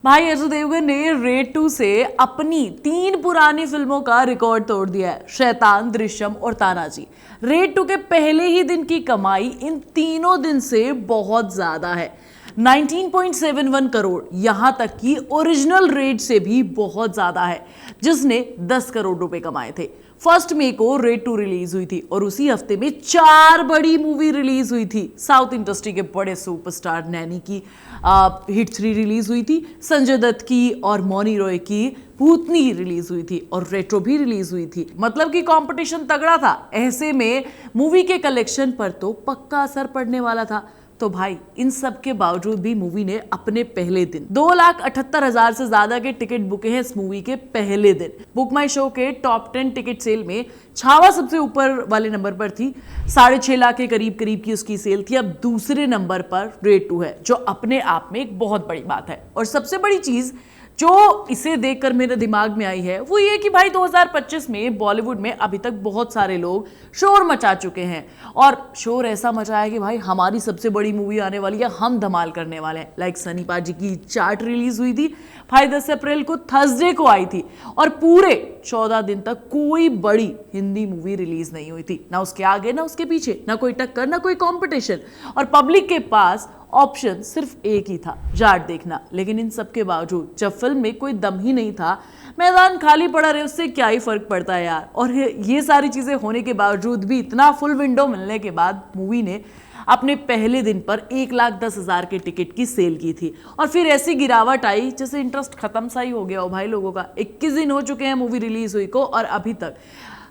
भाई अजय देवगन ने रेड 2 से अपनी 3 पुरानी फिल्मों का रिकॉर्ड तोड़ दिया है। शैतान, दृश्यम और तानाजी। रेड 2 के पहले ही दिन की कमाई इन तीनों दिन से बहुत ज्यादा है, 19.71 करोड़। यहां तक कि ओरिजिनल रेड से भी बहुत ज्यादा है, जिसने 10 करोड़ रुपए कमाए थे। 1 मई को रेड 2 रिलीज हुई थी और उसी हफ्ते में 4 बड़ी मूवी रिलीज हुई थी। साउथ इंडस्ट्री के बड़े सुपरस्टार नैनी की हिट 3 रिलीज हुई थी, संजय दत्त की और मौनी रॉय की भूतनी रिलीज हुई थी और रेट्रो भी रिलीज हुई थी। मतलब कि कंपटीशन तगड़ा था। ऐसे में मूवी के कलेक्शन पर तो पक्का असर पड़ने वाला था। तो भाई इन सब के बावजूद भी मूवी ने अपने पहले दिन 2,78,000 से ज्यादा के टिकट बुके हैं। इस मूवी के पहले दिन बुक माई शो के टॉप 10 टिकट सेल में छावा सबसे ऊपर वाले नंबर पर थी, 6.5 लाख के करीब की उसकी सेल थी। अब दूसरे नंबर पर रेड 2 है, जो अपने आप में एक बहुत बड़ी बात है। और सबसे बड़ी चीज जो इसे देखकर मेरे दिमाग में आई है वो ये कि भाई 2025 में बॉलीवुड में अभी तक बहुत सारे लोग शोर मचा चुके हैं, और शोर ऐसा मचाया कि भाई हमारी सबसे बड़ी मूवी आने वाली है, हम धमाल करने वाले हैं। लाइक सनी पाजी की चार्ट रिलीज हुई थी भाई 10 अप्रैल को, थर्सडे को आई थी, और पूरे 14 दिन तक कोई बड़ी हिंदी मूवी रिलीज नहीं हुई थी। ना उसके आगे ना उसके पीछे, ना कोई टक्कर ना कोई कॉम्पिटिशन, और पब्लिक के पास ऑप्शन सिर्फ एक ही था, जाट देखना। लेकिन इन सब के बावजूद जब फिल्म में कोई दम ही नहीं था, मैदान खाली पड़ा रहे, उससे क्या ही फर्क पड़ता है यार। और ये सारी चीजें होने के बावजूद भी, इतना फुल विंडो मिलने के बाद, मूवी ने अपने पहले दिन पर 1,10,000 के टिकट की सेल की थी। और फिर ऐसी गिरावट आई जैसे इंटरेस्ट खत्म सा ही हो गया हो भाई लोगों का। 21 दिन हो चुके हैं मूवी रिलीज हुई को, और अभी तक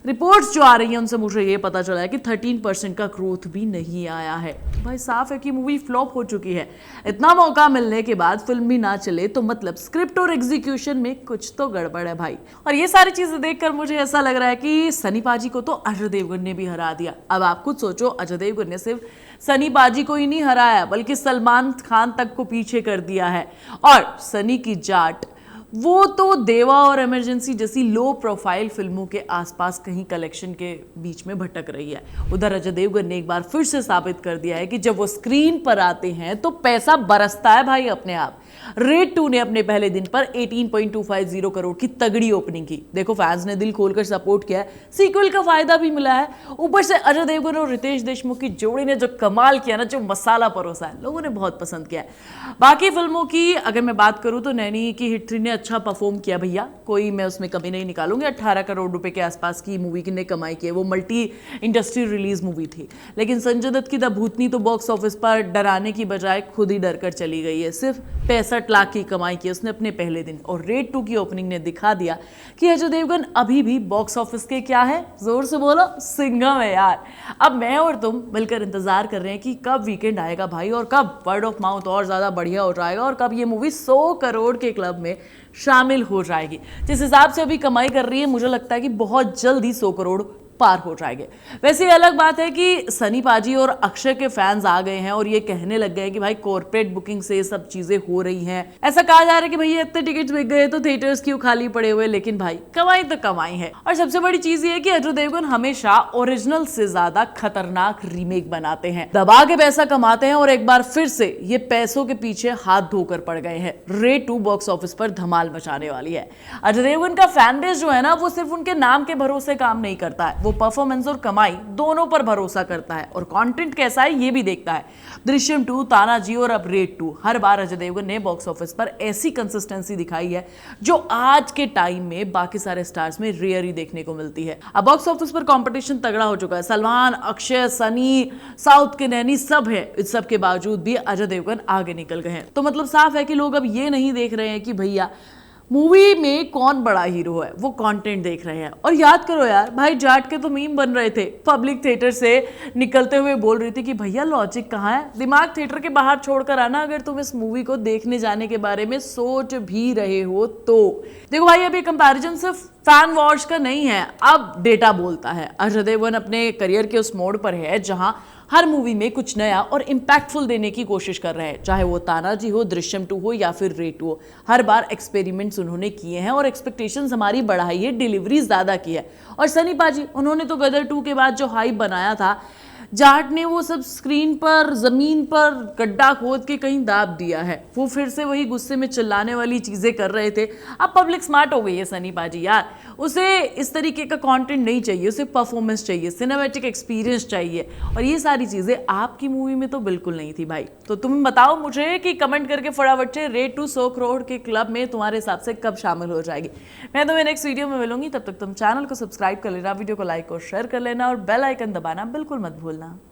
रिपोर्ट्स जो आ रही हैं उनसे मुझे ये पता चला है कि 13% का ग्रोथ भी नहीं आया है। तो भाई साफ है कि मूवी फ्लॉप हो चुकी है। इतना मौका मिलने के बाद फिल्म भी ना चले तो मतलब स्क्रिप्ट और एग्जीक्यूशन में कुछ तो गड़बड़ है भाई। और ये सारी चीजें देखकर मुझे ऐसा लग रहा है कि सनी पाजी को तो अजय देवगन ने भी हरा दिया। अब आप खुद सोचो, अजय देवगन ने सिर्फ सनी पाजी को ही नहीं हराया बल्कि सलमान खान तक को पीछे कर दिया है। और सनी की जाट वो तो देवा और इमरजेंसी जैसी लो प्रोफाइल फिल्मों के आसपास कहीं कलेक्शन के बीच में भटक रही है। उधर अजय देवगन ने एक बार फिर से साबित कर दिया है कि जब वो स्क्रीन पर आते हैं तो पैसा बरसता है भाई अपने आप। रेड 2 ने अपने पहले दिन पर 18.250 करोड़ की तगड़ी ओपनिंग की। देखो फैंस ने दिल खोलकर सपोर्ट किया है, सीक्वल का फायदा भी मिला है। ऊपर से अजय देवगन और रितेश देशमुख की जोड़ी ने जो कमाल किया ना, जो मसाला परोसा है, लोगों ने बहुत पसंद किया है। बाकी फिल्मों की अगर मैं बात करूं तो नैनी की हिट 3 ने अच्छा परफॉर्म किया भैया, कोई मैं उसमें कमी नहीं निकालूंगी। 18 करोड़ रुपए के आसपास की मूवी की ने कमाई की है। वो मल्टी इंडस्ट्री रिलीज मूवी थी। लेकिन संजय दत्त की द भूतनी तो बॉक्स ऑफिस पर डराने की बजाय खुद ही डर कर चली गई है। सिर्फ 65 लाख की कमाई की उसने अपने पहले दिन। और रेड 2 की ओपनिंग ने दिखा दिया कि अजय देवगन अभी भी बॉक्स ऑफिस के क्या है, जोर से बोलो, सिंघम है यार। अब मैं और तुम मिलकर इंतजार कर रहे हैं कि कब वीकेंड आएगा भाई, और कब वर्ड ऑफ माउथ और ज्यादा बढ़िया हो जाएगा, और कब ये मूवी 100 करोड़ के क्लब में शामिल हो जाएगी। जिस हिसाब से अभी कमाई कर रही है, मुझे लगता है कि बहुत जल्दी 100 करोड़ पार हो जाएंगे। वैसे ये अलग बात है कि सनी पाजी और अक्षय के फैंस आ गए हैं और ये कहने लग गए हैं कि भाई कॉर्पोरेट बुकिंग से ये सब चीजें हो रही हैं। ऐसा कहा जा रहा है कि भैया इतने टिकट्स बिक गए तो थिएटर्स क्यों खाली पड़े हुए। लेकिन भाई कमाई तो कमाई है। और सबसे बड़ी चीज ये है कि अजय देवगन हमेशा ओरिजिनल से ज्यादा खतरनाक रीमेक बनाते हैं, दबा के पैसा कमाते हैं, और एक बार फिर से ये पैसों के पीछे हाथ धोकर पड़ गए हैं। रेड 2 बॉक्स ऑफिस पर धमाल मचाने वाली है। अजय देवगन का फैन बेस जो है ना, वो सिर्फ उनके नाम के भरोसे काम नहीं करता है, वो परफॉर्मेंस और कमाई दोनों पर भरोसा करता है, और कंटेंट कैसा है ये भी देखता है। दृश्यम 2, तानाजी और अब रेड 2, हर बार अजय देवगन ने बॉक्स ऑफिस पर ऐसी कंसिस्टेंसी दिखाई है जो आज के टाइम में बाकी सारे स्टार्स में रेयर ही देखने को मिलती है। अब बॉक्स ऑफिस पर कंपटीशन तगड़ा हो चुका है। सलमान, अक्षय, सनी, साउथ के नैनी सब है। इस सब के बावजूद भी अजय देवगन आगे निकल गए हैं। तो मतलब साफ है कि लोग अब ये नहीं देख रहे हैं कि भैया मूवी में कौन बड़ा हीरो है, वो कंटेंट देख रहे हैं। और याद करो यार, भाई जाट के तो मीम बन रहे थे, पब्लिक थिएटर से निकलते हुए बोल रही थी कि भैया लॉजिक कहाँ है, दिमाग थिएटर के बाहर छोड़कर आना अगर तुम इस मूवी को देखने जाने के बारे में सोच भी रहे हो तो। देखो भाई, अभी कंपैरिजन सिर्फ फैन वॉच का नहीं है, अब डेटा बोलता है। अजय देवगन अपने करियर के उस मोड़ पर है जहां हर मूवी में कुछ नया और इम्पैक्टफुल देने की कोशिश कर रहे हैं, चाहे वो तानाजी हो, दृश्यम 2 हो या फिर रेड 2 हो। हर बार एक्सपेरिमेंट्स उन्होंने किए हैं और एक्सपेक्टेशंस हमारी बढ़ाई है, डिलीवरी ज्यादा की है। और सनी पाजी, उन्होंने तो गदर 2 के बाद जो हाइप बनाया था, जाट ने वो सब स्क्रीन पर जमीन पर गड्ढा खोद के कहीं दाब दिया है। वो फिर से वही गुस्से में चिल्लाने वाली चीजें कर रहे थे। अब पब्लिक स्मार्ट हो गई है सनी पाजी यार, उसे इस तरीके का कंटेंट नहीं चाहिए, उसे परफॉर्मेंस चाहिए, सिनेमैटिक एक्सपीरियंस चाहिए, और ये सारी चीजें आपकी मूवी में तो बिल्कुल नहीं थी भाई। तो तुम बताओ मुझे कि कमेंट करके फटाफट से रेड 2 100 करोड़ के क्लब में तुम्हारे हिसाब से कब शामिल हो जाएगी। मैं तुम्हें नेक्स्ट वीडियो में मिलूंगी, तब तक तुम चैनल को सब्सक्राइब कर लेना, वीडियो को लाइक और शेयर कर लेना और बेल आइकन दबाना बिल्कुल मत भूलना।